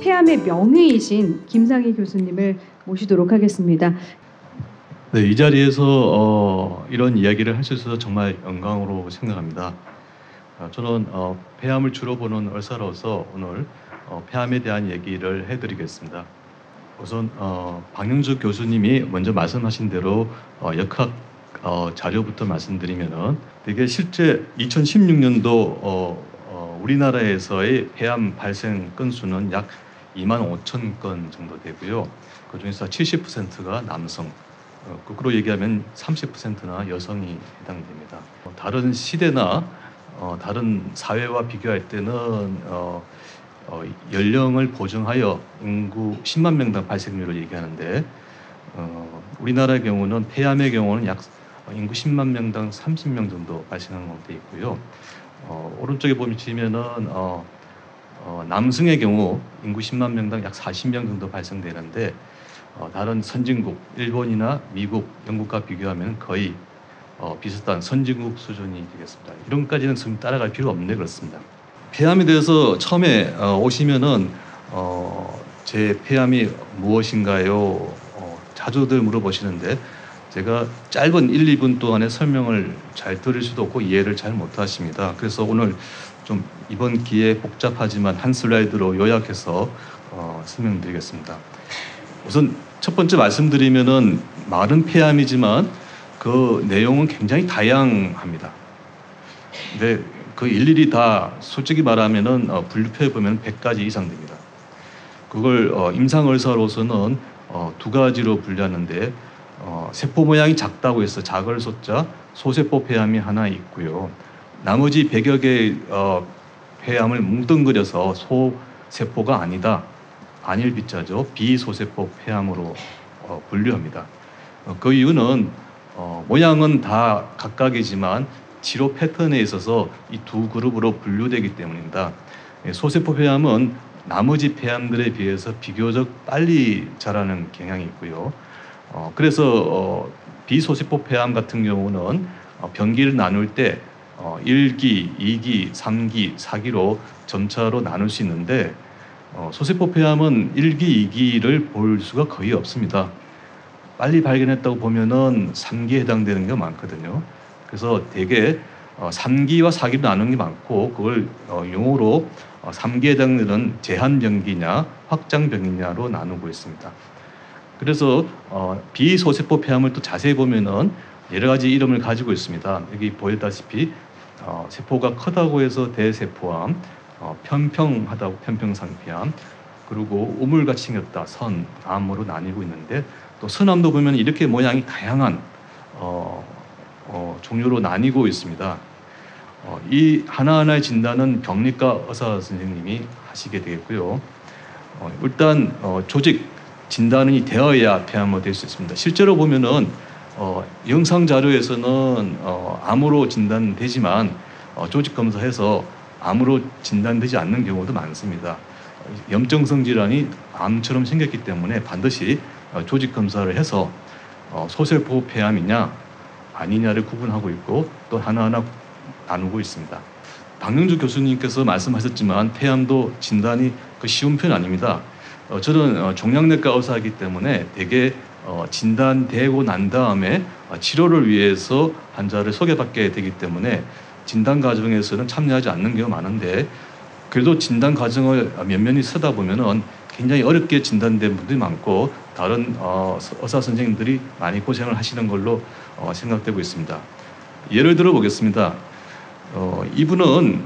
폐암의 명의이신 김상희 교수님을 모시도록 하겠습니다. 네, 이 자리에서 이런 이야기를 할 수 있어서 정말 영광으로 생각합니다. 저는 폐암을 주로 보는 의사로서 오늘 폐암에 대한 얘기를 해드리겠습니다. 우선 박영주 교수님이 먼저 말씀하신 대로 역학 자료부터 말씀드리면은 되게 실제 2016년도 우리나라에서의 폐암 발생 건수는 약 25,000건 정도 되고요. 그 중에서 70%가 남성, 거꾸로 얘기하면 30%나 여성이 해당됩니다. 다른 시대나 다른 사회와 비교할 때는 연령을 고정하여 인구 10만 명당 발생률을 얘기하는데 우리나라의 경우는 폐암의 경우는 약 인구 10만 명당 30명 정도 발생하는 것도 있고요. 오른쪽에 보시면은 남성의 경우 인구 10만 명당 약 40명 정도 발생되는데 다른 선진국, 일본이나 미국, 영국과 비교하면 거의 비슷한 선진국 수준이 되겠습니다. 이런까지는 지금 따라갈 필요 없네 그렇습니다. 폐암에 대해서 처음에 오시면은 제 폐암이 무엇인가요? 자주들 물어보시는데 제가 짧은 1, 2분 동안에 설명을 잘 들을 수도 없고 이해를 잘 못하십니다. 그래서 오늘 좀 이번 기회에 복잡하지만 한 슬라이드로 요약해서 설명드리겠습니다. 우선 첫 번째 말씀드리면은 말은 폐암이지만 그 내용은 굉장히 다양합니다. 근데 그 일일이 다 솔직히 말하면은 분류표에 보면 100가지 이상 됩니다. 그걸 임상의사로서는 두 가지로 분류하는데 세포 모양이 작다고 해서 작을 소자 소세포 폐암이 하나 있고요. 나머지 100여 개의 폐암을 뭉뚱그려서 소세포가 아니다. 안일 비자죠. 비소세포 폐암으로 분류합니다. 그 이유는 모양은 다 각각이지만 치료 패턴에 있어서 이 두 그룹으로 분류되기 때문입니다. 소세포 폐암은 나머지 폐암들에 비해서 비교적 빨리 자라는 경향이 있고요. 그래서 비소세포 폐암 같은 경우는 병기를 나눌 때 1기, 2기, 3기, 4기로 점차로 나눌 수 있는데 소세포 폐암은 1기, 2기를 볼 수가 거의 없습니다. 빨리 발견했다고 보면은 3기에 해당되는 게 많거든요. 그래서 대개 3기와 4기로 나누는 게 많고 그걸 용어로 3기에 해당되는 제한병기냐 확장병기냐로 나누고 있습니다. 그래서 비소세포 폐암을 또 자세히 보면은 여러 가지 이름을 가지고 있습니다. 여기 보였다시피 세포가 크다고 해서 대세포암, 편평하다고 편평상피암, 그리고 우물같이 생겼다 선암으로 나뉘고 있는데 또 선암도 보면 이렇게 모양이 다양한 종류로 나뉘고 있습니다. 이 하나하나의 진단은 병리과 의사 선생님이 하시게 되겠고요. 일단 조직 진단이 되어야 폐암으로 될 수 있습니다. 실제로 보면은 영상 자료에서는 암으로 진단되지만 조직 검사해서 암으로 진단되지 않는 경우도 많습니다. 염증성 질환이 암처럼 생겼기 때문에 반드시 조직 검사를 해서 소세포 폐암이냐 아니냐를 구분하고 있고 또 하나하나 나누고 있습니다. 박영주 교수님께서 말씀하셨지만 폐암도 진단이 쉬운 편 아닙니다. 저는 종양내과 의사이기 때문에 대개 진단되고 난 다음에 치료를 위해서 환자를 소개받게 되기 때문에 진단 과정에서는 참여하지 않는 경우가 많은데 그래도 진단 과정을 면면히 쓰다 보면은 굉장히 어렵게 진단된 분들이 많고 다른 의사 선생님들이 많이 고생을 하시는 걸로 생각되고 있습니다. 예를 들어 보겠습니다. 이분은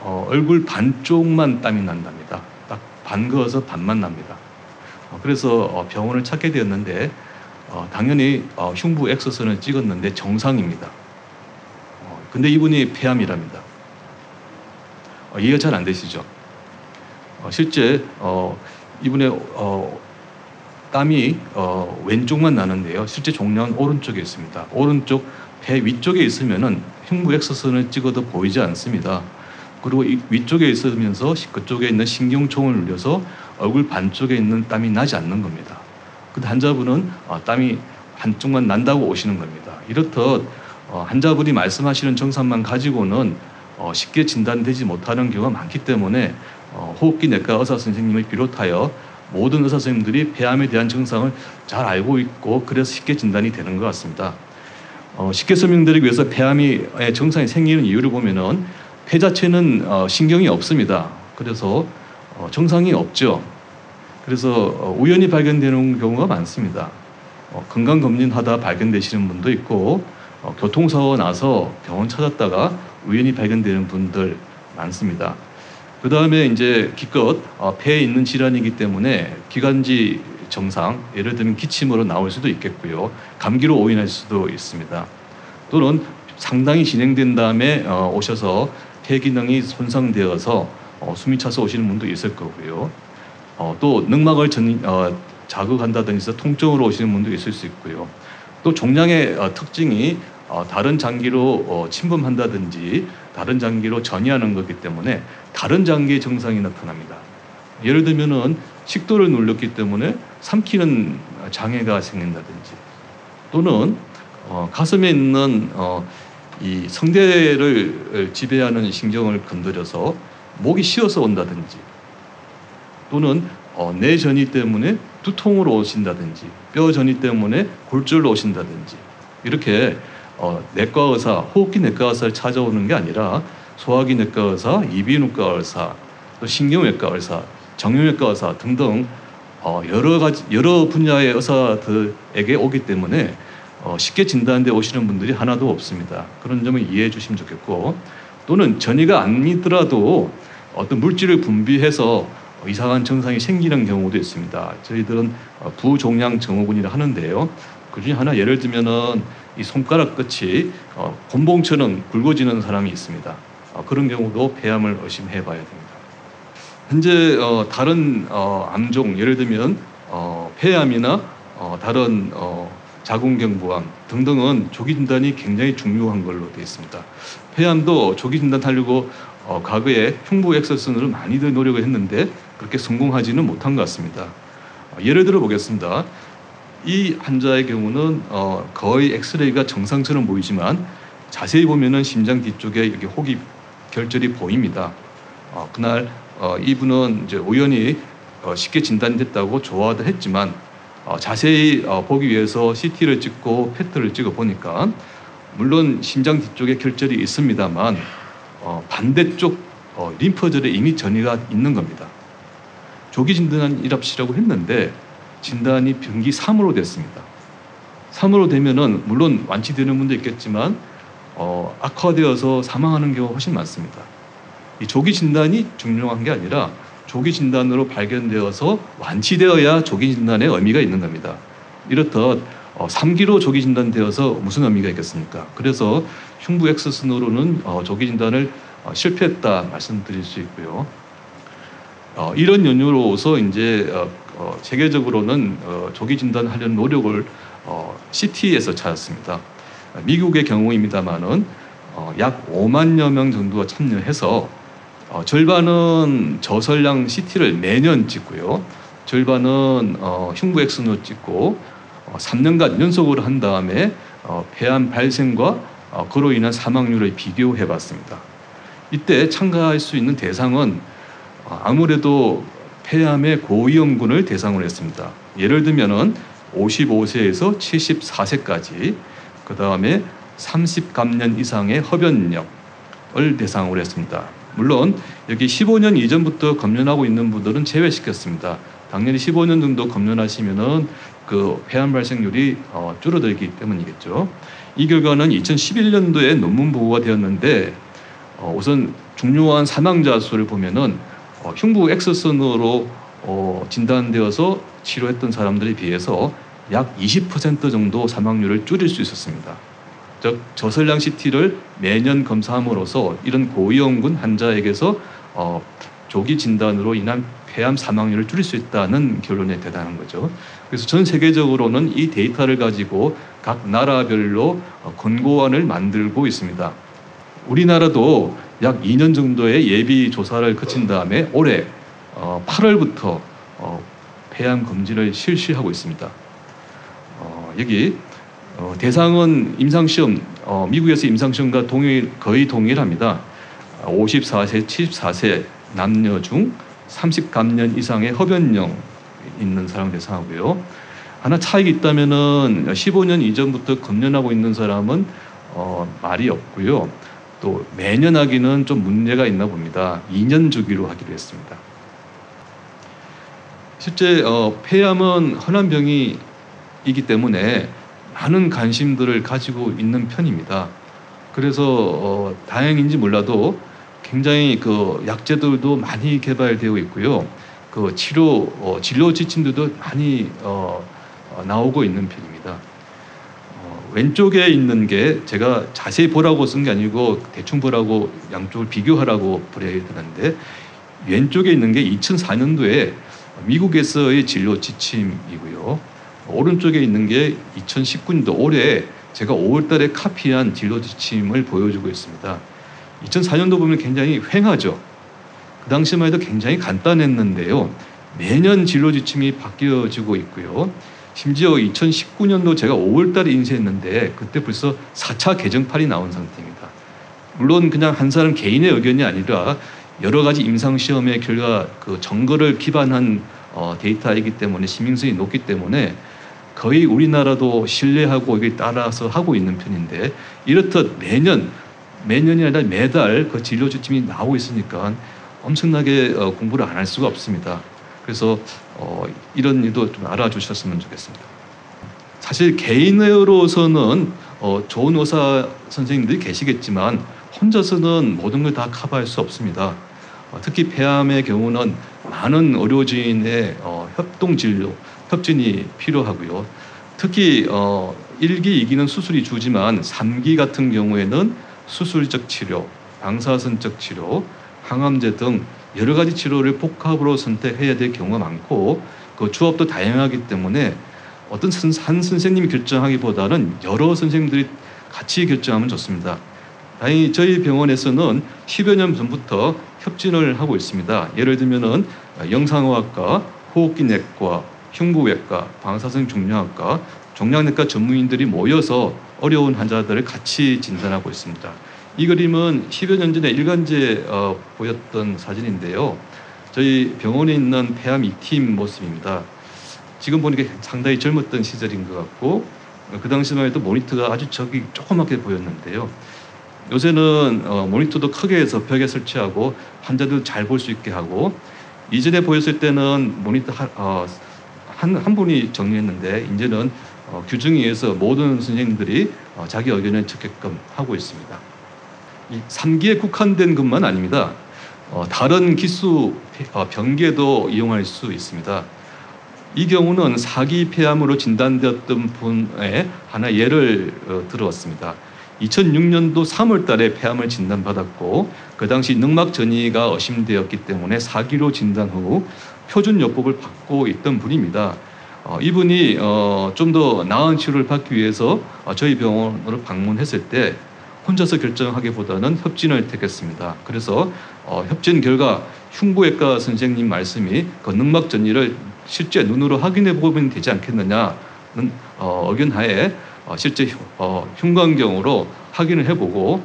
얼굴 반쪽만 땀이 난답니다. 딱 반 그어서 반만 납니다. 그래서 병원을 찾게 되었는데 당연히 흉부 엑스선을 찍었는데 정상입니다. 근데 이분이 폐암이랍니다. 이해가 잘 안 되시죠? 실제 이분의 땀이 왼쪽만 나는데요. 실제 종양은 오른쪽에 있습니다. 오른쪽 폐 위쪽에 있으면은 흉부 엑스선을 찍어도 보이지 않습니다. 그리고 이 위쪽에 있으면서 그쪽에 있는 신경총을 눌려서 얼굴 반쪽에 있는 땀이 나지 않는 겁니다. 근데 환자분은 땀이 한쪽만 난다고 오시는 겁니다. 이렇듯 환자분이 말씀하시는 증상만 가지고는 쉽게 진단되지 못하는 경우가 많기 때문에 호흡기 내과 의사 선생님을 비롯하여 모든 의사 선생님들이 폐암에 대한 증상을 잘 알고 있고 그래서 쉽게 진단이 되는 것 같습니다. 쉽게 설명드리기 위해서 폐암의 증상이 생기는 이유를 보면은 폐 자체는 신경이 없습니다. 그래서 증상이 없죠. 그래서 우연히 발견되는 경우가 많습니다. 건강검진하다 발견되시는 분도 있고 교통사고 나서 병원 찾았다가 우연히 발견되는 분들 많습니다. 그 다음에 이제 기껏 폐에 있는 질환이기 때문에 기관지 증상, 예를 들면 기침으로 나올 수도 있겠고요. 감기로 오인할 수도 있습니다. 또는 상당히 진행된 다음에 오셔서 폐 기능이 손상되어서 숨이 차서 오시는 분도 있을 거고요. 또 늑막을 자극한다든지 해서 통증으로 오시는 분도 있을 수 있고요. 또 종양의 특징이 다른 장기로 침범한다든지 다른 장기로 전이하는 거기 때문에 다른 장기의 증상이 나타납니다. 예를 들면은 식도를 눌렸기 때문에 삼키는 장애가 생긴다든지 또는 가슴에 있는 이 성대를 지배하는 신경을 건드려서 목이 쉬어서 온다든지 또는 뇌 전이 때문에 두통으로 오신다든지 뼈 전이 때문에 골절로 오신다든지 이렇게 내과 의사, 호흡기 내과 의사를 찾아오는 게 아니라 소화기 내과 의사, 이비인후과 의사, 또 신경외과 의사, 정형외과 의사 등등 여러 분야의 의사들에게 오기 때문에 쉽게 진단돼 오시는 분들이 하나도 없습니다. 그런 점을 이해해 주시면 좋겠고 또는 전이가 아니더라도 어떤 물질을 분비해서 이상한 증상이 생기는 경우도 있습니다. 저희들은 부종양 증후군이라 하는데요. 그 중에 하나 예를 들면은 이 손가락 끝이 곤봉처럼 굵어지는 사람이 있습니다. 그런 경우도 폐암을 의심해 봐야 됩니다. 현재 다른 암종 예를 들면 폐암이나 다른 자궁경부암 등등은 조기 진단이 굉장히 중요한 걸로 되어 있습니다. 폐암도 조기 진단하려고 과거에 흉부 엑스선으로 많이들 노력을 했는데 그렇게 성공하지는 못한 것 같습니다. 예를 들어 보겠습니다. 이 환자의 경우는 거의 엑스레이가 정상처럼 보이지만 자세히 보면은 심장 뒤쪽에 이렇게 혹이 결절이 보입니다. 그날 이분은 이제 우연히 쉽게 진단됐다고 좋아도 했지만 자세히 보기 위해서 CT를 찍고 페트를 찍어 보니까 물론 심장 뒤쪽에 결절이 있습니다만 반대쪽 림프절에 이미 전이가 있는 겁니다. 조기 진단이랍시라고 했는데 진단이 병기 3으로 됐습니다. 3으로 되면은 물론 완치되는 분도 있겠지만 악화되어서 사망하는 경우가 훨씬 많습니다. 이 조기 진단이 중요한 게 아니라 조기 진단으로 발견되어서 완치되어야 조기 진단의 의미가 있는 겁니다. 이렇듯 3기로 조기 진단되어서 무슨 의미가 있겠습니까? 그래서 흉부 엑스선으로는 조기 진단을 실패했다 말씀드릴 수 있고요. 이런 연유로서 이제 세계적으로는 조기 진단하려는 노력을 CT에서 찾았습니다. 미국의 경우입니다만은 약 5만여 명 정도가 참여해서 절반은 저설량 CT를 매년 찍고요. 절반은 흉부 엑스선으로 찍고 3년간 연속으로 한 다음에 폐암 발생과 그로 인한 사망률을 비교해 봤습니다. 이때 참가할 수 있는 대상은 아무래도 폐암의 고위험군을 대상으로 했습니다. 예를 들면은 55세에서 74세까지 그 다음에 30감년 이상의 흡연력을 대상으로 했습니다. 물론 여기 15년 이전부터 검연하고 있는 분들은 제외시켰습니다. 당연히 15년 정도 검연하시면은 그 폐암 발생률이 줄어들기 때문이겠죠. 이 결과는 2011년도에 논문 보고가 되었는데 우선 중요한 사망자 수를 보면은 흉부 엑스선으로 진단되어서 치료했던 사람들에 비해서 약 20% 정도 사망률을 줄일 수 있었습니다. 즉 저설량 CT를 매년 검사함으로써 이런 고위험군 환자에게서 조기 진단으로 인한 폐암 사망률을 줄일 수 있다는 결론에 대단한 거죠. 그래서 전 세계적으로는 이 데이터를 가지고 각 나라별로 권고안을 만들고 있습니다. 우리나라도 약 2년 정도의 예비 조사를 거친 다음에 올해 8월부터 폐암 검진을 실시하고 있습니다. 여기 대상은 임상시험, 미국에서 임상시험과 거의 동일합니다. 54세, 74세 남녀 중 30감년 이상의 흡연령 있는 사람을 대상하고요. 하나 차이가 있다면은 15년 이전부터 금연하고 있는 사람은 말이 없고요. 또 매년 하기는 좀 문제가 있나 봅니다. 2년 주기로 하기로 했습니다. 실제 폐암은 흔한 병이기 때문에 많은 관심들을 가지고 있는 편입니다. 그래서 다행인지 몰라도 굉장히 그 약제들도 많이 개발되어 있고요. 그 진료 지침들도 많이 나오고 있는 편입니다. 왼쪽에 있는 게 제가 자세히 보라고 쓴 게 아니고 대충 보라고 양쪽을 비교하라고 보내드렸는데, 왼쪽에 있는 게 2004년도에 미국에서의 진료 지침이고요. 오른쪽에 있는 게 2019년도 올해 제가 5월달에 카피한 진료 지침을 보여주고 있습니다. 2004년도 보면 굉장히 휑하죠. 그 당시만 해도 굉장히 간단했는데요. 매년 진료 지침이 바뀌어지고 있고요. 심지어 2019년도 제가 5월달에 인쇄했는데 그때 벌써 4차 개정판이 나온 상태입니다. 물론 그냥 한 사람 개인의 의견이 아니라 여러 가지 임상시험의 결과 그 정거를 기반한 데이터이기 때문에 신빙성이 높기 때문에 거의 우리나라도 신뢰하고 여기 따라서 하고 있는 편인데, 이렇듯 매년이 아니라 매달 그 진료 지침이 나오고 있으니까 엄청나게 공부를 안 할 수가 없습니다. 그래서 이런 일도 좀 알아주셨으면 좋겠습니다. 사실 개인으로서는 좋은 의사 선생님들이 계시겠지만 혼자서는 모든 걸 다 커버할 수 없습니다. 특히 폐암의 경우는 많은 의료진의 협동 진료, 협진이 필요하고요. 특히 1기, 2기는 수술이 주지만 3기 같은 경우에는 수술적 치료, 방사선적 치료, 항암제 등 여러 가지 치료를 복합으로 선택해야 될 경우가 많고, 그 주업도 다양하기 때문에 어떤 한 선생님이 결정하기보다는 여러 선생님들이 같이 결정하면 좋습니다. 다행히 저희 병원에서는 10여 년 전부터 협진을 하고 있습니다. 예를 들면은 영상의학과, 호흡기내과, 흉부외과, 방사선 종양학과, 종양내과 전문의들이 모여서 어려운 환자들을 같이 진단하고 있습니다. 이 그림은 10여 년 전에 일간지에 보였던 사진인데요. 저희 병원에 있는 폐암 2팀 모습입니다. 지금 보니까 상당히 젊었던 시절인 것 같고, 그 당시만 해도 모니터가 아주 조그맣게 보였는데요. 요새는 모니터도 크게 해서 벽에 설치하고 환자들 잘 볼 수 있게 하고, 이전에 보였을 때는 모니터 한 분이 정리했는데 이제는 규정에 의해서 모든 선생님들이 자기 의견을 적게끔 하고 있습니다. 이 3기에 국한된 것만 아닙니다. 다른 기수 병기에도 이용할 수 있습니다. 이 경우는 4기 폐암으로 진단되었던 분의 하나 예를 들었습니다. 2006년도 3월 달에 폐암을 진단받았고, 그 당시 늑막 전이가 의심되었기 때문에 4기로 진단 후 표준요법을 받고 있던 분입니다. 이분이 좀 더 나은 치료를 받기 위해서 저희 병원으로 방문했을 때 혼자서 결정하기보다는 협진을 택했습니다. 그래서 협진 결과 흉부외과 선생님 말씀이 그 늑막 전이를 실제 눈으로 확인해 보면 되지 않겠느냐는 의견하에 실제 흉곽경으로 확인을 해보고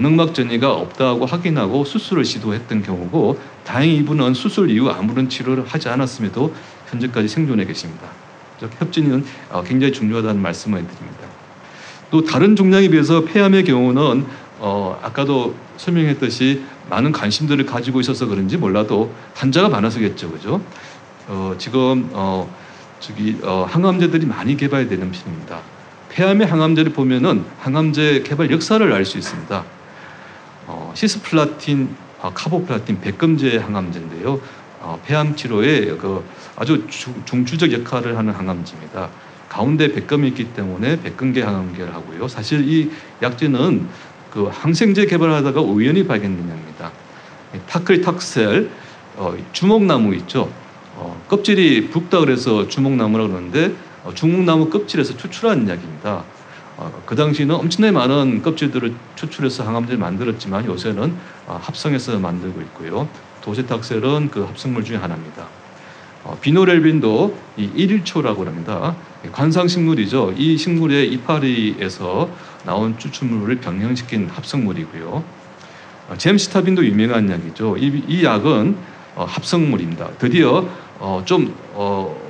늑막 전이가 없다고 확인하고 수술을 시도했던 경우고, 다행히 이분은 수술 이후 아무런 치료를 하지 않았음에도 현재까지 생존해 계십니다. 협진은 굉장히 중요하다는 말씀을 드립니다. 또 다른 종양에 비해서 폐암의 경우는 아까도 설명했듯이 많은 관심들을 가지고 있어서 그런지 몰라도 환자가 많아서겠죠, 그죠? 지금 항암제들이 많이 개발되는 편입니다. 폐암의 항암제를 보면은 항암제 개발 역사를 알 수 있습니다. 시스플라틴, 카보플라틴, 백금제 항암제인데요. 폐암 치료에 아주 중추적 역할을 하는 항암제입니다. 가운데 백금이 있기 때문에 백금계 항암제를 하고요. 사실 이 약제는 그 항생제 개발하다가 우연히 발견된 약입니다. 타클탁셀, 주목나무 있죠. 껍질이 붉다 그래서 주목나무라고 그러는데 주목나무 껍질에서 추출한 약입니다. 그 당시에는 엄청나게 많은 껍질들을 추출해서 항암제를 만들었지만 요새는 합성해서 만들고 있고요. 도세탁셀은 그 합성물 중에 하나입니다. 비노렐빈도 이 1일초라고 합니다. 관상식물이죠. 이 식물의 이파리에서 나온 추출물을 변형시킨 합성물이고요. 젬시타빈도 유명한 약이죠. 이 약은 합성물입니다. 드디어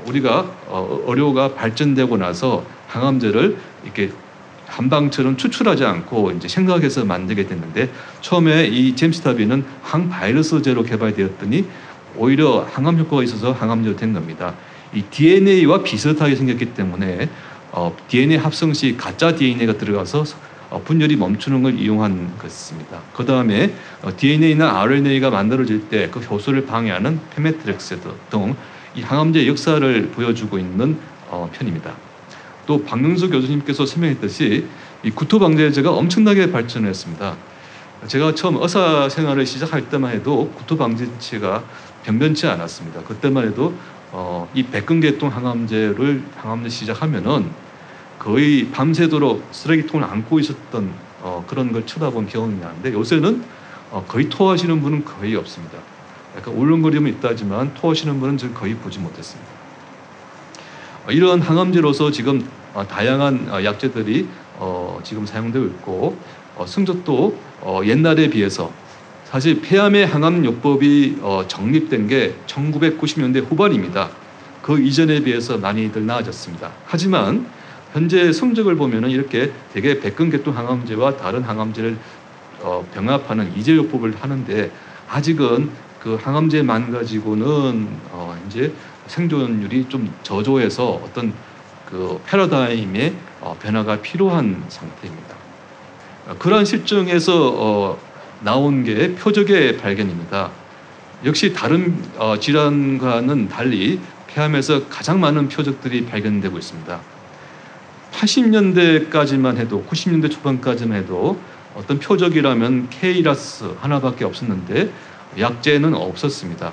우리가 의료가 발전되고 나서 항암제를 이렇게 한방처럼 추출하지 않고 이제 생각해서 만들게 됐는데, 처음에 이 젬시타빈은 항바이러스제로 개발되었더니 오히려 항암 효과가 있어서 항암제로 된 겁니다. 이 DNA와 비슷하게 생겼기 때문에 DNA 합성 시 가짜 DNA가 들어가서 분열이 멈추는 걸 이용한 것입니다. 그 다음에 DNA나 RNA가 만들어질 때 그 효소를 방해하는 페메트렉스 등 이 항암제 역사를 보여주고 있는 편입니다. 또 박명수 교수님께서 설명했듯이 이 구토 방제제가 엄청나게 발전했습니다. 제가 처음 의사 생활을 시작할 때만 해도 구토 방제제가 변변치 않았습니다. 그때만 해도 이 백근계통 항암제 시작하면은 거의 밤새도록 쓰레기통을 안고 있었던 그런 걸 쳐다본 경험이 나는데, 요새는 거의 토하시는 분은 거의 없습니다. 약간 울렁거림은 있다지만 토하시는 분은 저는 거의 보지 못했습니다. 이러한 항암제로서 지금 다양한 약제들이 지금 사용되고 있고, 성적도 옛날에 비해서, 사실 폐암의 항암요법이 정립된 게 1990년대 후반입니다. 그 이전에 비해서 많이들 나아졌습니다. 하지만 현재 성적을 보면은 이렇게 되게 백근계통 항암제와 다른 항암제를 병합하는 이제요법을 하는데, 아직은 그 항암제만 가지고는 이제 생존율이 좀 저조해서 어떤 그 패러다임의 변화가 필요한 상태입니다. 그러한 실정에서 나온 게 표적의 발견입니다. 역시 다른 질환과는 달리 폐암에서 가장 많은 표적들이 발견되고 있습니다. 80년대까지만 해도, 90년대 초반까지만 해도 어떤 표적이라면 KRAS 하나밖에 없었는데 약제는 없었습니다.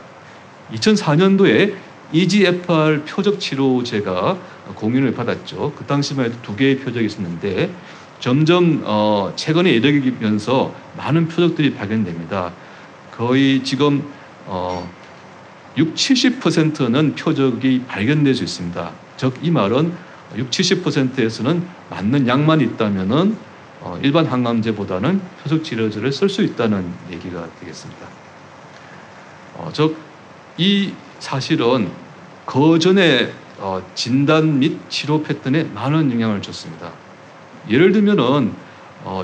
2004년도에 EGFR 표적 치료제가 공인을 받았죠. 그 당시만 해도 2개의 표적이 있었는데 점점 최근에 이르면서 많은 표적들이 발견됩니다. 거의 지금 70%는 표적이 발견될 수 있습니다. 즉 이 말은 70%에서는 맞는 약만 있다면은 일반 항암제보다는 표적 치료제를 쓸 수 있다는 얘기가 되겠습니다. 즉 이 사실은 그 전에 진단 및 치료 패턴에 많은 영향을 줬습니다. 예를 들면은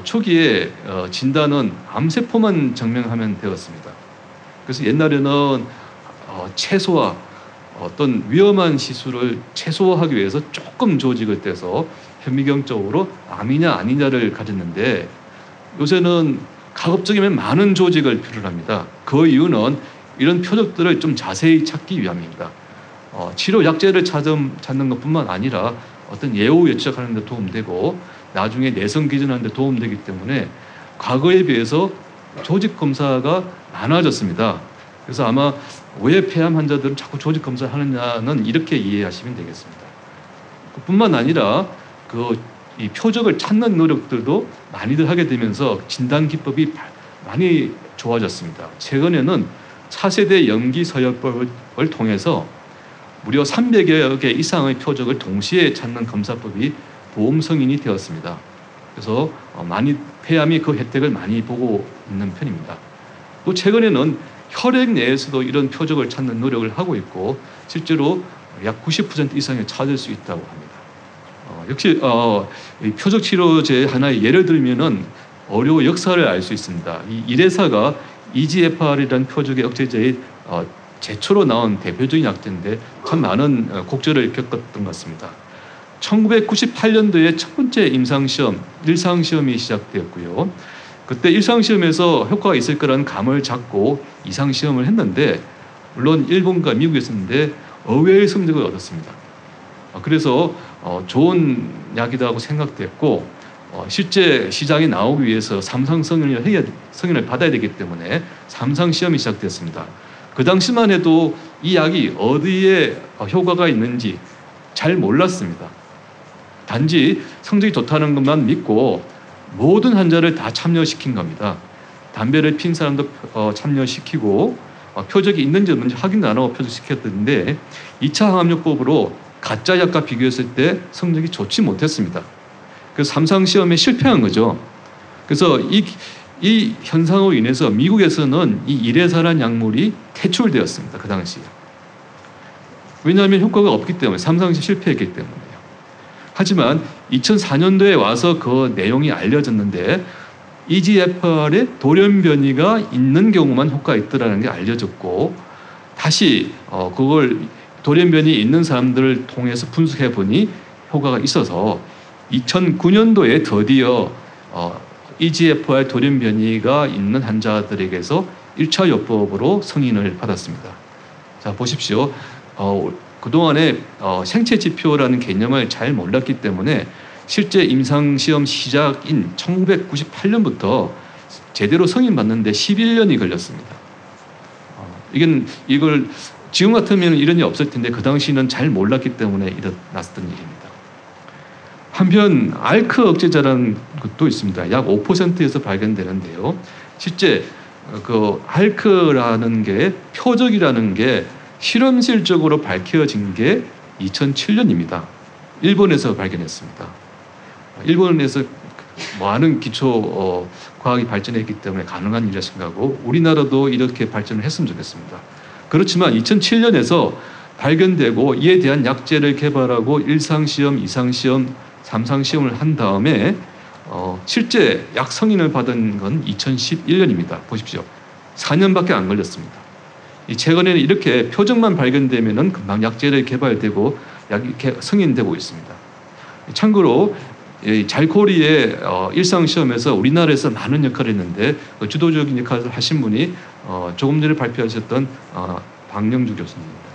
초기에 진단은 암세포만 증명하면 되었습니다. 그래서 옛날에는 최소화, 어떤 위험한 시술을 최소화하기 위해서 조금 조직을 떼서 현미경적으로 암이냐 아니냐를 가졌는데, 요새는 가급적이면 많은 조직을 필요로 합니다. 그 이유는 이런 표적들을 좀 자세히 찾기 위함입니다. 치료 약제를 찾는 것뿐만 아니라 어떤 예후 예측하는 데 도움되고 나중에 내성 기전하는 데 도움되기 때문에 과거에 비해서 조직 검사가 많아졌습니다. 그래서 아마 왜 폐암 환자들은 자꾸 조직 검사를 하느냐는 이렇게 이해하시면 되겠습니다. 그뿐만 아니라 이 표적을 찾는 노력들도 많이들 하게 되면서 진단 기법이 많이 좋아졌습니다. 최근에는 차세대 염기 서열법을 통해서 무려 300여 개 이상의 표적을 동시에 찾는 검사법이 보험 승인이 되었습니다. 그래서 폐암이 그 혜택을 많이 보고 있는 편입니다. 또 최근에는 혈액 내에서도 이런 표적을 찾는 노력을 하고 있고, 실제로 약 90% 이상을 찾을 수 있다고 합니다. 역시 이 표적 치료제 하나의 예를 들면은 의료 역사를 알 수 있습니다. 이 이레사가 EGFR이라는 표적의 억제제의 제초로 나온 대표적인 약제인데 참 많은 곡절을 겪었던 것 같습니다. 1998년도에 첫 번째 임상시험, 일상시험이 시작되었고요. 그때 일상시험에서 효과가 있을 거라는 감을 잡고 이상시험을 했는데, 물론 일본과 미국이었는데 의외의 성적을 얻었습니다. 그래서 좋은 약이라고 생각됐고, 실제 시장에 나오기 위해서 3상 승인을 받아야 되기 때문에 3상 시험이 시작됐습니다. 그 당시만 해도 이 약이 어디에 효과가 있는지 잘 몰랐습니다. 단지 성적이 좋다는 것만 믿고 모든 환자를 다 참여시킨 겁니다. 담배를 핀 사람도 참여시키고 표적이 있는지 없는지 확인도 안 하고 표적시켰는데 2차 항암요법으로 가짜 약과 비교했을 때 성적이 좋지 못했습니다. 그래서 3상 시험에 실패한 거죠. 그래서 이 현상으로 인해서 미국에서는 이 이레사란 약물이 퇴출되었습니다. 그 당시에. 왜냐하면 효과가 없기 때문에, 3상시 실패했기 때문에요. 하지만 2004년도에 와서 그 내용이 알려졌는데 EGFR에 돌연변이가 있는 경우만 효과가 있더라는 게 알려졌고, 다시 그걸 돌연변이 있는 사람들을 통해서 분석해 보니 효과가 있어서 2009년도에 드디어 EGFR 돌연변이가 있는 환자들에게서 1차 요법으로 승인을 받았습니다. 자, 보십시오. 그동안에 생체 지표라는 개념을 잘 몰랐기 때문에 실제 임상시험 시작인 1998년부터 제대로 승인받는데 11년이 걸렸습니다. 이걸 지금 같으면 이런 일이 없을 텐데 그 당시는 잘 몰랐기 때문에 일어났던 일입니다. 한편 알크 억제자라는 것도 있습니다. 약 5%에서 발견되는데요. 실제 그 알크라는 게 표적이라는 게 실험실적으로 밝혀진 게 2007년입니다. 일본에서 발견했습니다. 일본에서 많은 기초 과학이 발전했기 때문에 가능한 일이라 생각하고 우리나라도 이렇게 발전을 했으면 좋겠습니다. 그렇지만 2007년에서 발견되고 이에 대한 약제를 개발하고 1상시험, 2상시험, 3상시험을 한 다음에 실제 약 승인을 받은 건 2011년입니다. 보십시오. 4년밖에 안 걸렸습니다. 최근에는 이렇게 표적만 발견되면은 금방 약제를 개발되고 약이 승인되고 있습니다. 참고로 잘코리의 일상시험에서 우리나라에서 많은 역할을 했는데 주도적인 역할을 하신 분이 조금 전에 발표하셨던 박영주 교수님입니다.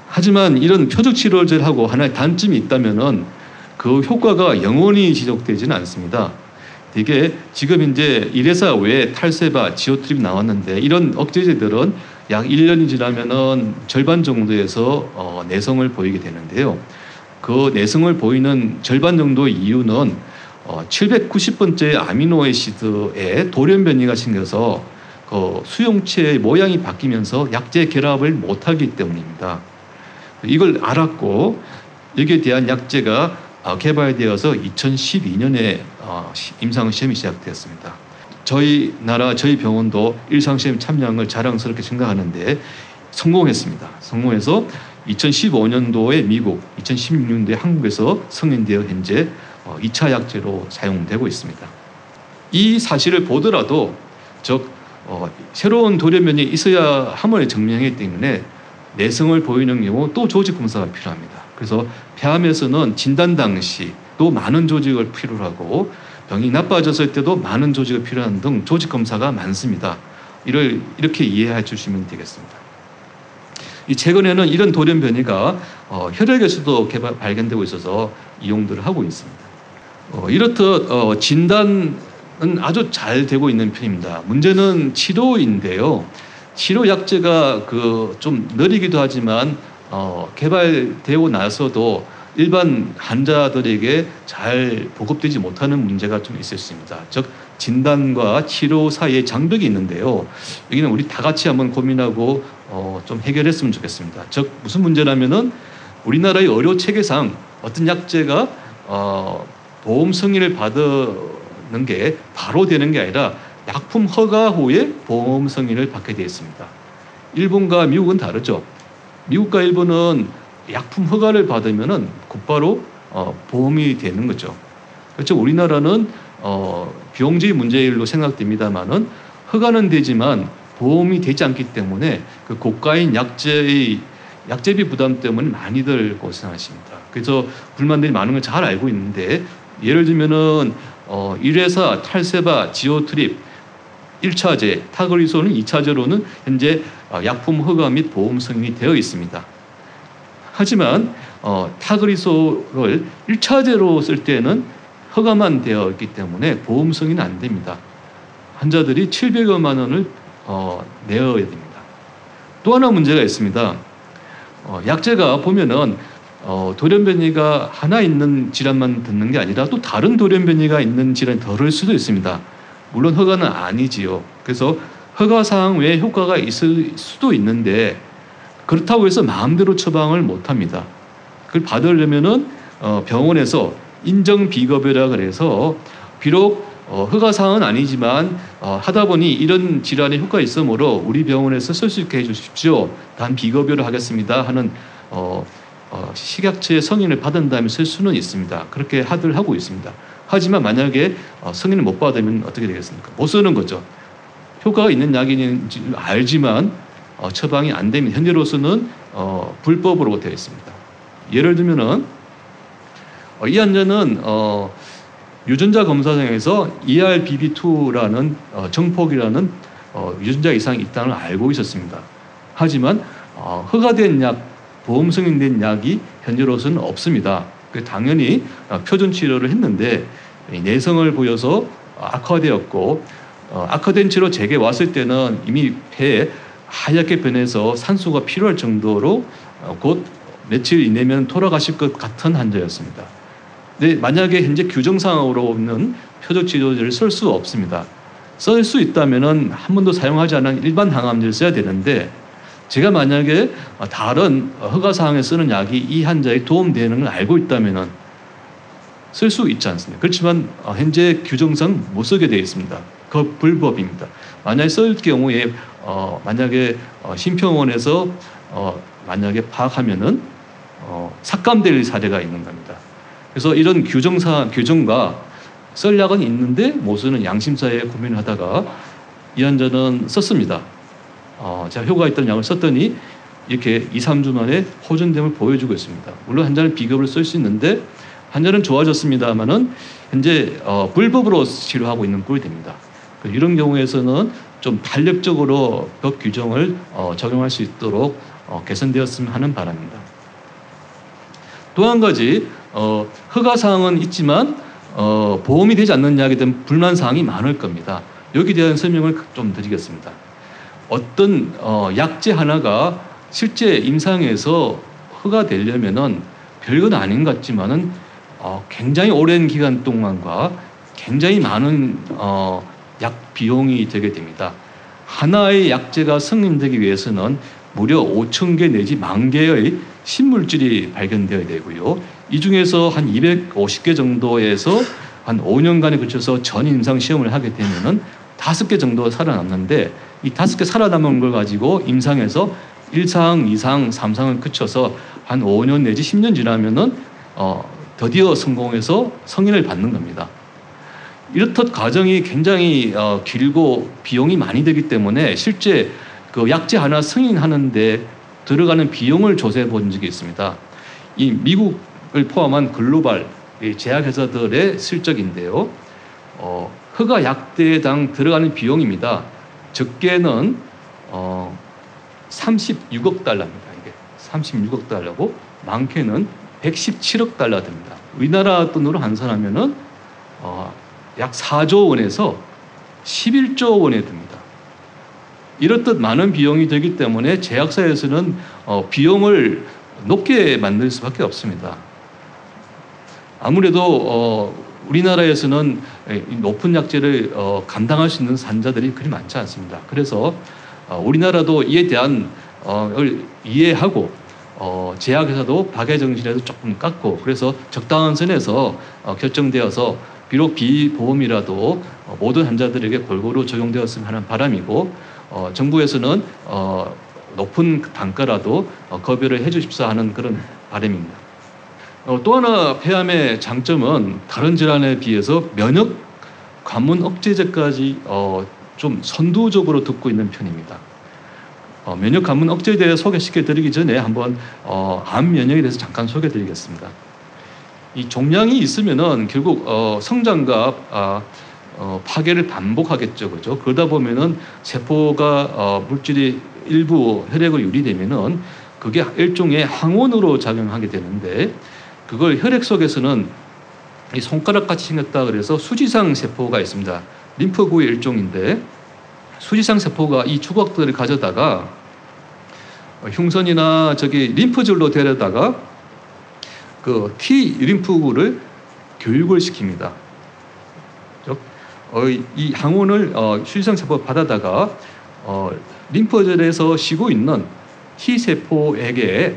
하지만 이런 표적 치료제하고 하나의 단점이 있다면은 그 효과가 영원히 지속되지는 않습니다. 되게 지금 이제 이레사 외에 탈세바, 지오트립 나왔는데 이런 억제제들은 약 1년이 지나면은 절반 정도에서 내성을 보이게 되는데요. 그 내성을 보이는 절반 정도의 이유는 790번째 아미노애시드에 돌연변이가 생겨서 그 수용체의 모양이 바뀌면서 약제 결합을 못하기 때문입니다. 이걸 알았고 여기에 대한 약제가 개발되어서 2012년에 임상시험이 시작되었습니다. 저희 나라, 저희 병원도 일상시험 참여한 걸 자랑스럽게 생각하는데 성공했습니다. 성공해서 2015년도에 미국, 2016년도에 한국에서 승인되어 현재 2차 약제로 사용되고 있습니다. 이 사실을 보더라도 즉 새로운 돌연변이 있어야 함을 증명하기 때문에 내성을 보이는 경우 또 조직 검사가 필요합니다. 그래서 폐암에서는 진단 당시 또 많은 조직을 필요로 하고 병이 나빠졌을 때도 많은 조직이 필요한 등 조직 검사가 많습니다. 이렇게 이해해 주시면 되겠습니다. 최근에는 이런 돌연변이가 혈액에서도 발견되고 있어서 이용들을 하고 있습니다. 이렇듯 진단은 아주 잘 되고 있는 편입니다. 문제는 치료인데요. 치료 약제가 좀 느리기도 하지만 개발되고 나서도 일반 환자들에게 잘 보급되지 못하는 문제가 좀 있을 수 있습니다. 즉 진단과 치료 사이에 장벽이 있는데요. 여기는 우리 다 같이 한번 고민하고 좀 해결했으면 좋겠습니다. 즉 무슨 문제냐면은 우리나라의 의료 체계상 어떤 약제가 보험 승인을 받는 게 바로 되는 게 아니라 약품 허가 후에 보험 승인을 받게 되어 있습니다. 일본과 미국은 다르죠. 미국과 일본은 약품 허가를 받으면은 곧바로 보험이 되는 거죠. 그렇죠. 우리나라는 비용적인 문제로 생각됩니다만은 허가는 되지만 보험이 되지 않기 때문에 그 고가인 약제비 부담 때문에 많이들 고생하십니다. 그래서 불만들이 많은 걸 잘 알고 있는데 예를 들면은 일회사, 탈세바, 지오트립 1차제, 타그리소는 2차제로는 현재 약품 허가 및 보험 승인이 되어 있습니다. 하지만 타그리소를 1차제로 쓸 때는 허가만 되어 있기 때문에 보험 승인은 안 됩니다. 환자들이 700여만 원을 내어야 됩니다. 또 하나 문제가 있습니다. 약제가 보면은 돌연변이가 하나 있는 질환만 듣는 게 아니라 또 다른 돌연변이가 있는 질환이 덜을 수도 있습니다. 물론 허가는 아니지요. 그래서 허가사항 외에 효과가 있을 수도 있는데 그렇다고 해서 마음대로 처방을 못합니다. 그걸 받으려면은 병원에서 인정 비급여라 그래서 비록 허가사항은 아니지만 하다 보니 이런 질환에 효과가 있으므로 우리 병원에서 쓸 수 있게 해주십시오. 단 비급여로 하겠습니다 하는 식약처의 승인을 받은 다음에 쓸 수는 있습니다. 그렇게 하고 있습니다. 하지만 만약에 승인을 못 받으면 어떻게 되겠습니까? 못 쓰는 거죠. 효과가 있는 약인지 알지만 처방이 안 되면 현재로서는 불법으로 되어 있습니다. 예를 들면은 이 환자는 유전자 검사상에서 ERBB2라는 정폭이라는 유전자 이상이 있다는 걸 알고 있었습니다. 하지만 허가된 약, 보험 승인된 약이 현재로서는 없습니다. 당연히 표준 치료를 했는데 내성을 보여서 악화되었고 악화된 채로 제게 왔을 때는 이미 폐에 하얗게 변해서 산소가 필요할 정도로 곧 며칠 이내면 돌아가실 것 같은 환자였습니다. 근데 만약에 현재 규정상으로는 표적 치료제를 쓸 수 없습니다. 쓸 수 있다면 한 번도 사용하지 않은 일반 항암제를 써야 되는데 제가 만약에 다른 허가사항에 쓰는 약이 이 환자에 도움되는 걸 알고 있다면 쓸 수 있지 않습니까? 그렇지만 현재 규정상 못 쓰게 되어 있습니다. 그 불법입니다. 만약에 쓸 경우에 만약에 심평원에서 만약에 파악하면은 삭감될 사례가 있는 겁니다. 그래서 이런 규정과 쓸 약은 있는데 못 쓰는 양심사에 고민을 하다가 이 환자는 썼습니다. 제가 효과가 있던 약을 썼더니 이렇게 2, 3주 만에 호전됨을 보여주고 있습니다. 물론 환자는 비급을 쓸 수 있는데 환자는 좋아졌습니다만은 현재 불법으로 치료하고 있는 꼴이 됩니다. 이런 경우에서는 좀 탄력적으로 법 규정을 적용할 수 있도록 개선되었으면 하는 바람입니다. 또 한 가지 허가사항은 있지만 보험이 되지 않는 약에 대한 불만사항이 많을 겁니다. 여기에 대한 설명을 좀 드리겠습니다. 어떤 약제 하나가 실제 임상에서 허가되려면은 별건 아닌 것 같지만은 굉장히 오랜 기간 동안과 굉장히 많은 약 비용이 되게 됩니다. 하나의 약제가 승인되기 위해서는 무려 5,000개 내지 10,000개의 신물질이 발견되어야 되고요. 이 중에서 한 250개 정도에서 한 5년간에 걸쳐서 전 임상 시험을 하게 되면은 5개 정도 살아남는데 이 5개 살아남은 걸 가지고 임상에서 1상, 2상, 3상을 거쳐서 한 5년 내지 10년 지나면은 드디어 성공해서 승인을 받는 겁니다. 이렇듯 과정이 굉장히 길고 비용이 많이 들기 때문에 실제 그 약제 하나 승인하는데 들어가는 비용을 조사해 본 적이 있습니다. 이 미국을 포함한 글로벌 제약회사들의 실적인데요. 허가 약대당 들어가는 비용입니다. 적게는 36억 달러입니다. 이게 36억 달러고 많게는 117억 달러 됩니다. 우리나라 돈으로 환산하면은 약 4조 원에서 11조 원에 듭니다. 이렇듯 많은 비용이 들기 때문에 제약사에서는 비용을 높게 만들 수밖에 없습니다. 아무래도 우리나라에서는 높은 약제를 감당할 수 있는 환자들이 그리 많지 않습니다. 그래서 우리나라도 이에 대한 이해하고 제약회사도 박애정신에서 조금 깎고 그래서 적당한 선에서 결정되어서 비록 비보험이라도 모든 환자들에게 골고루 적용되었으면 하는 바람이고 정부에서는 높은 단가라도 급여를 해주십사 하는 그런 바람입니다. 또 하나 폐암의 장점은 다른 질환에 비해서 면역 관문 억제제까지 좀 선두적으로 듣고 있는 편입니다. 면역 관문 억제에 대해 소개시켜 드리기 전에 한번 암 면역에 대해서 잠깐 소개해 드리겠습니다. 이 종양이 있으면은 결국 성장과 파괴를 반복하겠죠, 그죠? 그러다 보면은 세포가 물질이 일부 혈액을 유리되면은 그게 일종의 항원으로 작용하게 되는데 그걸 혈액 속에서는 이 손가락 같이 생겼다 그래서 수지상 세포가 있습니다. 림프구의 일종인데 수지상 세포가 이 조각들을 가져다가 흉선이나 림프절로 데려다가 그 T 림프구를 교육을 시킵니다. 이 항원을 수지상 세포가 받아다가 림프절에서 쉬고 있는 T 세포에게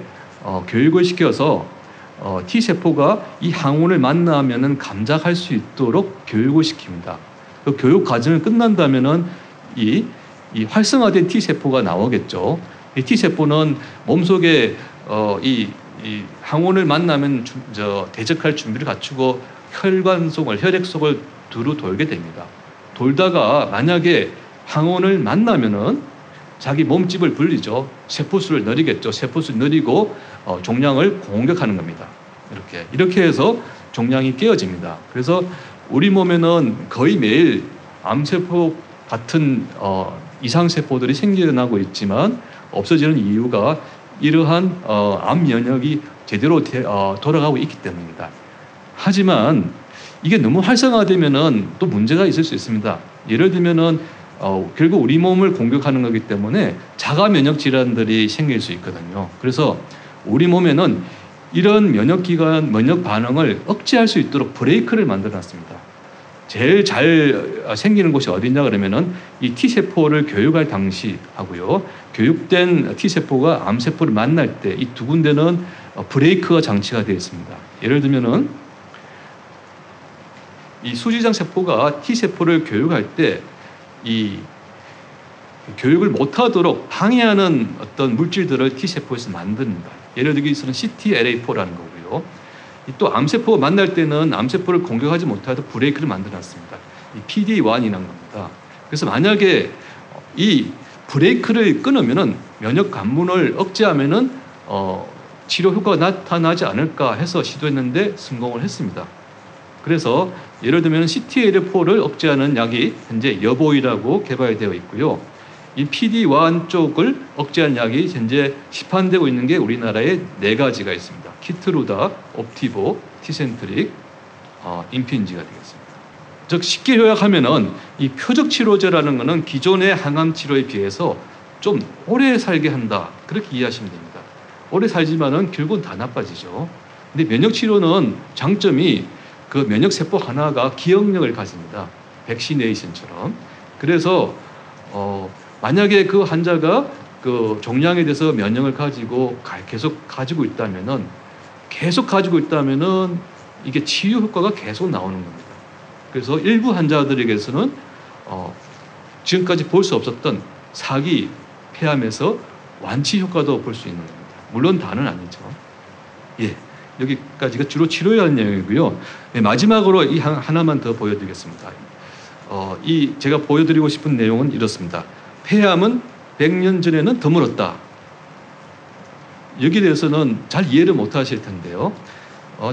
교육을 시켜서 T 세포가 이 항원을 만나면은 감작할 수 있도록 교육을 시킵니다. 그 교육 과정을 끝난다면은 이 활성화된 T 세포가 나오겠죠. 이 T 세포는 몸속에 이 항원을 만나면 대적할 준비를 갖추고 혈액 속을 두루 돌게 됩니다. 돌다가 만약에 항원을 만나면은 자기 몸집을 불리죠. 세포수를 늘리겠죠. 세포수를 늘리고 종양을 공격하는 겁니다. 이렇게 해서 종양이 깨어집니다. 그래서 우리 몸에는 거의 매일 암세포 같은 이상세포들이 생겨나고 있지만 없어지는 이유가 이러한 암 면역이 제대로 돌아가고 있기 때문입니다. 하지만 이게 너무 활성화되면은 또 문제가 있을 수 있습니다. 예를 들면은 결국 우리 몸을 공격하는 거기 때문에 자가 면역 질환들이 생길 수 있거든요. 그래서 우리 몸에는 이런 면역 반응을 억제할 수 있도록 브레이크를 만들어 놨습니다. 제일 잘 생기는 곳이 어디냐 그러면은 이 T세포를 교육할 당시 하고요. 교육된 T세포가 암세포를 만날 때 이 두 군데는 브레이크가 장치가 되어 있습니다. 예를 들면은 이 수지장 세포가 T세포를 교육할 때 이 교육을 못하도록 방해하는 어떤 물질들을 T세포에서 만듭니다. 예를 들기서는 CTLA4라는 거고요. 또 암세포가 만날 때는 암세포를 공격하지 못하도록 브레이크를 만들어놨습니다. 이 PD-1이라는 겁니다. 그래서 만약에 이 브레이크를 끊으면은 면역 관문을 억제하면은 치료 효과가 나타나지 않을까 해서 시도했는데 성공을 했습니다. 그래서 예를 들면 CTLA4를 억제하는 약이 현재 여보이라고 개발되어 있고요. 이 PD-1 쪽을 억제한 약이 현재 시판되고 있는 게 우리나라에 4가지가 있습니다. 키트루다, 옵티보, 티센트릭, 임핀지가 되겠습니다. 즉 쉽게 요약하면은 이 표적 치료제라는 것은 기존의 항암 치료에 비해서 좀 오래 살게 한다. 그렇게 이해하시면 됩니다. 오래 살지만은 결국은 다 나빠지죠. 근데 면역 치료는 장점이 그 면역 세포 하나가 기억력을 가집니다. 백시네이션처럼. 그래서 만약에 그 환자가 그 종양에 대해서 면역을 가지고 계속 가지고 있다면은 이게 치유 효과가 계속 나오는 겁니다. 그래서 일부 환자들에게서는 지금까지 볼 수 없었던 사기 폐암에서 완치 효과도 볼 수 있는 겁니다. 물론 다는 아니죠. 예, 여기까지가 주로 치료에 관한 내용이고요. 네, 마지막으로 이 하나만 더 보여드리겠습니다. 제가 보여드리고 싶은 내용은 이렇습니다. 폐암은 100년 전에는 드물었다. 여기에 대해서는 잘 이해를 못 하실 텐데요.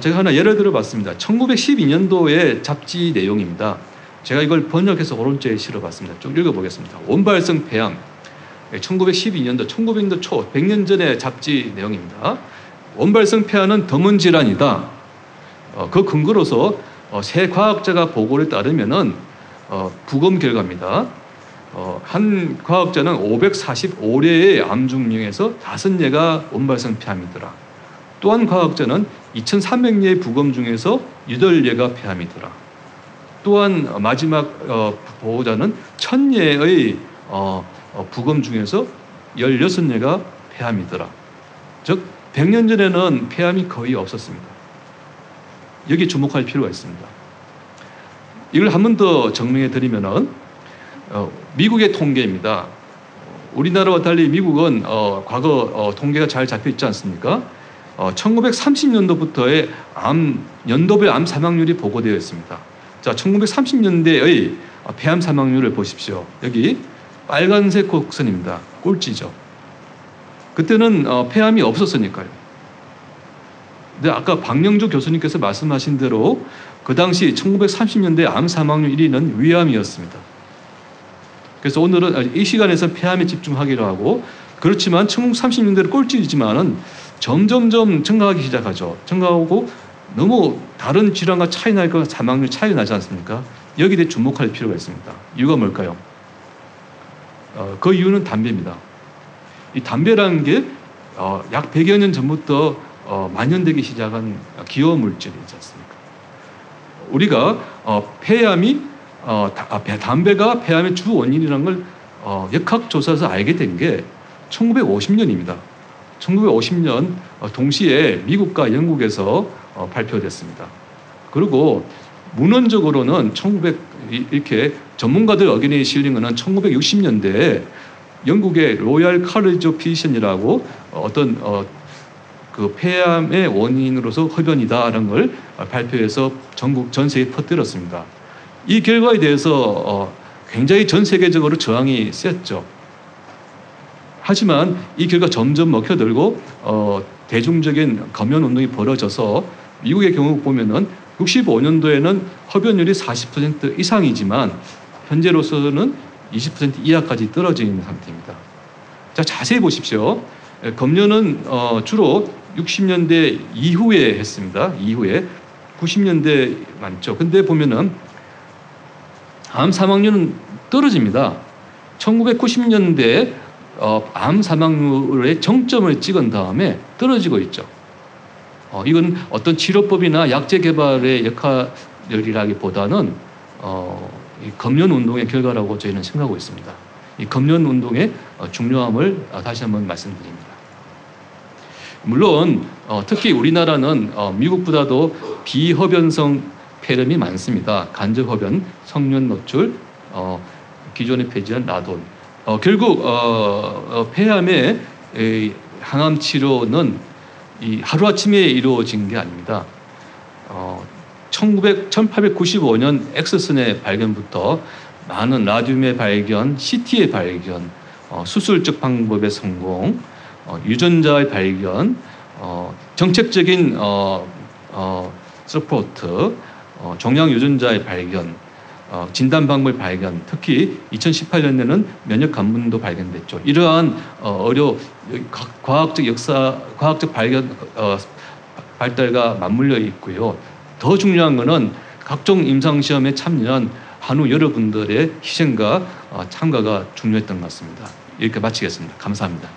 제가 하나 예를 들어 봤습니다. 1912년도의 잡지 내용입니다. 제가 이걸 번역해서 오른쪽에 실어봤습니다. 쭉 읽어보겠습니다. 원발성 폐암. 1912년도, 1900년도 초, 100년 전의 잡지 내용입니다. 원발성 폐암은 드문 질환이다. 그 근거로서 세 과학자가 보고를 따르면은 부검 결과입니다. 한 과학자는 545례의 암 중에서 5례가 원발성 폐암이더라. 또 한 과학자는 2300례의 부검 중에서 8례가 폐암이더라. 또한 마지막 보호자는 1000례의 부검 중에서 16례가 폐암이더라. 즉 100년 전에는 폐암이 거의 없었습니다. 여기에 주목할 필요가 있습니다. 이걸 한 번 더 증명해 드리면은 미국의 통계입니다. 우리나라와 달리 미국은 과거 통계가 잘 잡혀 있지 않습니까? 1930년도부터의 연도별 암 사망률이 보고되어 있습니다. 자, 1930년대의 폐암 사망률을 보십시오. 여기 빨간색 곡선입니다. 꼴찌죠. 그때는 폐암이 없었으니까요. 근데 아까 박영주 교수님께서 말씀하신 대로 그 당시 1930년대 암 사망률 1위는 위암이었습니다. 그래서 오늘은 이 시간에서 폐암에 집중하기로 하고, 그렇지만 1930년대로 꼴찌이지만은 점점점 증가하기 시작하죠. 증가하고 너무 다른 질환과 차이 나니까 사망률 차이가 나지 않습니까? 여기에 대해 주목할 필요가 있습니다. 이유가 뭘까요? 그 이유는 담배입니다. 이 담배라는 게 약 100여 년 전부터 만연되기 시작한 기호 물질이지 않습니까? 우리가 담배가 폐암의 주 원인이라는 걸 역학조사에서 알게 된 게 1950년입니다. 1950년 동시에 미국과 영국에서 발표됐습니다. 그리고 문헌적으로는 이렇게 전문가들 의견이 실린 것은 1960년대에 영국의 로얄 칼리지 오브 피지션이라고 어떤 그 폐암의 원인으로서 흡연이다라는 걸 발표해서 전국 전 세계에 퍼뜨렸습니다. 이 결과에 대해서 굉장히 전 세계적으로 저항이 셌죠. 하지만 이 결과 점점 먹혀들고 대중적인 검연 운동이 벌어져서 미국의 경우 보면은 65년도에는 흡연율이 40% 이상이지만 현재로서는 20% 이하까지 떨어져 있는 상태입니다. 자, 자세히 보십시오. 검연은 주로 60년대 이후에 했습니다. 이후에 90년대 많죠. 근데 보면은 암 사망률은 떨어집니다. 1990년대 암 사망률의 정점을 찍은 다음에 떨어지고 있죠. 이건 어떤 치료법이나 약제 개발의 역할이라기보다는 이 검연 운동의 결과라고 저희는 생각하고 있습니다. 이 검연 운동의 중요함을 다시 한번 말씀드립니다. 물론 특히 우리나라는 미국보다도 비흡연성 폐렴이 많습니다. 간접흡연, 성년 노출, 기존에 폐지한 라돈. 결국 폐암의 항암 치료는 이 하루아침에 이루어진 게 아닙니다. 1895년 엑스선의 발견부터 많은 라듐의 발견, CT의 발견, 수술적 방법의 성공, 유전자의 발견, 정책적인 서포트, 종양 유전자의 발견, 진단 방법의 발견, 특히 2018년에는 면역 관문도 발견됐죠. 이러한 과학적 발달과 맞물려 있고요. 더 중요한 것은 각종 임상시험에 참여한 한우 여러분들의 희생과 참가가 중요했던 것 같습니다. 이렇게 마치겠습니다. 감사합니다.